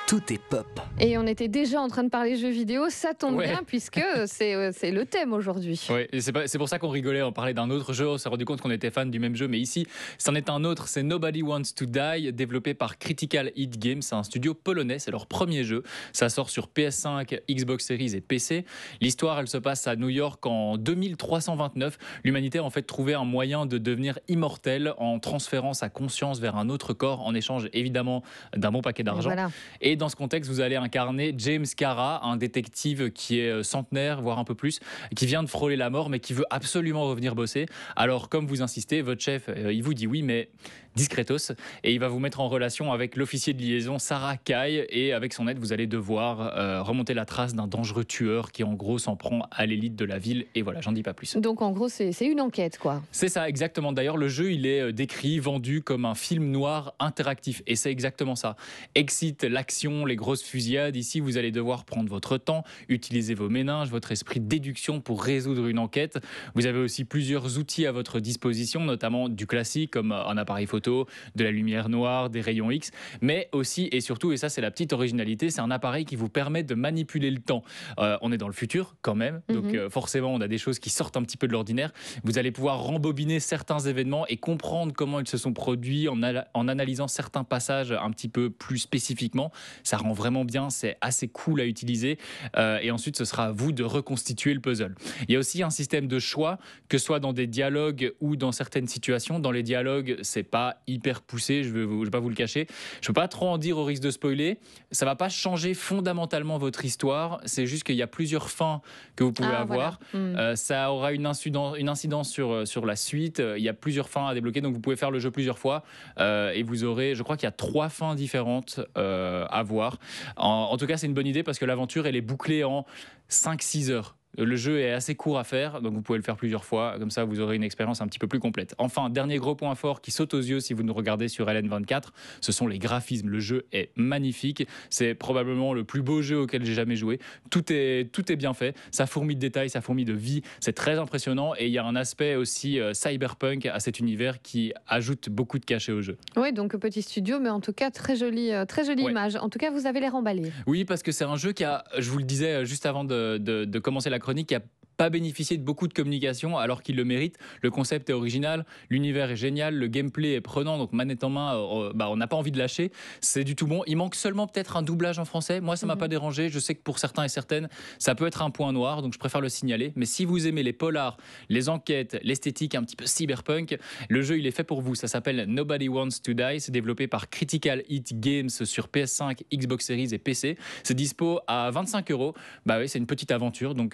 Tout est pop. Et on était déjà en train de parler jeux vidéo, ça tombe Ouais. bien puisque c'est le thème aujourd'hui. Ouais, et c'est pour ça qu'on rigolait, on parlait d'un autre jeu, on s'est rendu compte qu'on était fan du même jeu, mais ici, c'en est un autre, c'est Nobody Wants to Die, développé par Critical Hit Games, c'est un studio polonais, c'est leur premier jeu, ça sort sur PS5, Xbox Series et PC. L'histoire, elle se passe à New York en 2329. L'humanité a en fait trouvé un moyen de devenir immortel en transférant sa conscience vers un autre corps, en échange évidemment d'un bon paquet Et d'argent. voilà. Et dans ce contexte, vous allez incarner James Kara, un détective qui est centenaire, voire un peu plus, qui vient de frôler la mort, mais qui veut absolument revenir bosser. Alors, comme vous insistez, votre chef, il vous dit oui, mais discretos, et il va vous mettre en relation avec l'officier de liaison Sarah Kai, et avec son aide, vous allez devoir remonter la trace d'un dangereux tueur qui, en gros, s'en prend à l'élite de la ville. Et voilà, j'en dis pas plus. Donc en gros, c'est une enquête, quoi. C'est ça, exactement. D'ailleurs, le jeu, il est décrit, vendu comme un film noir interactif. Et c'est exactement ça. Excite l'action, les grosses fusillades. Ici, vous allez devoir prendre votre temps, utiliser vos méninges, votre esprit de déduction pour résoudre une enquête. Vous avez aussi plusieurs outils à votre disposition, notamment du classique, comme un appareil photo, de la lumière noire, des rayons X. Mais aussi, et surtout, et ça, c'est la petite originalité, c'est un appareil qui vous permet de manipuler le temps. On est dans le futur, quand même. Donc, forcément, on a des choses qui sortent un petit peu de l'ordinaire. Vous allez pouvoir rembobiner certains événements et comprendre comment ils se sont produits en analysant certains passages un petit peu plus spécifiquement. Ça rend vraiment bien, c'est assez cool à utiliser. Et ensuite, ce sera à vous de reconstituer le puzzle. Il y a aussi un système de choix, que ce soit dans des dialogues ou dans certaines situations. Dans les dialogues, c'est pas hyper poussé, je vais pas vous le cacher. Je peux pas trop en dire au risque de spoiler. Ça va pas changer fondamentalement votre histoire. C'est juste qu'il y a plusieurs fins que vous pouvez avoir. Voilà. Ça aura une incidence sur la suite. Il y a plusieurs fins à débloquer, donc vous pouvez faire le jeu plusieurs fois. Et vous aurez, je crois qu'il y a 3 fins différentes à voir. En tout cas, c'est une bonne idée parce que l'aventure, elle est bouclée en 5-6 heures. Le jeu est assez court à faire, donc vous pouvez le faire plusieurs fois, comme ça vous aurez une expérience un petit peu plus complète. Enfin, dernier gros point fort qui saute aux yeux si vous nous regardez sur LN24, ce sont les graphismes. Le jeu est magnifique, c'est probablement le plus beau jeu auquel j'ai jamais joué. Tout est bien fait, ça fourmille de détails, ça fourmille de vie, c'est très impressionnant et il y a un aspect aussi cyberpunk à cet univers qui ajoute beaucoup de cachet au jeu. Oui, donc petit studio, mais en tout cas très jolie Ouais. image. En tout cas, vous avez l'air emballé. Oui, parce que c'est un jeu qui a, je vous le disais juste avant de commencer la chronique, qui a pas bénéficié de beaucoup de communication alors qu'il le mérite. Le concept est original, l'univers est génial, le gameplay est prenant, donc manette en main, on n'a pas envie de lâcher. C'est du tout bon. Il manque seulement peut-être un doublage en français. Moi, ça m'a pas dérangé. Je sais que pour certains et certaines, ça peut être un point noir, donc je préfère le signaler. Mais si vous aimez les polars, les enquêtes, l'esthétique un petit peu cyberpunk, le jeu, il est fait pour vous. Ça s'appelle Nobody Wants to Die. C'est développé par Critical Hit Games sur PS5, Xbox Series et PC. C'est dispo à 25 €. Bah oui, c'est une petite aventure, donc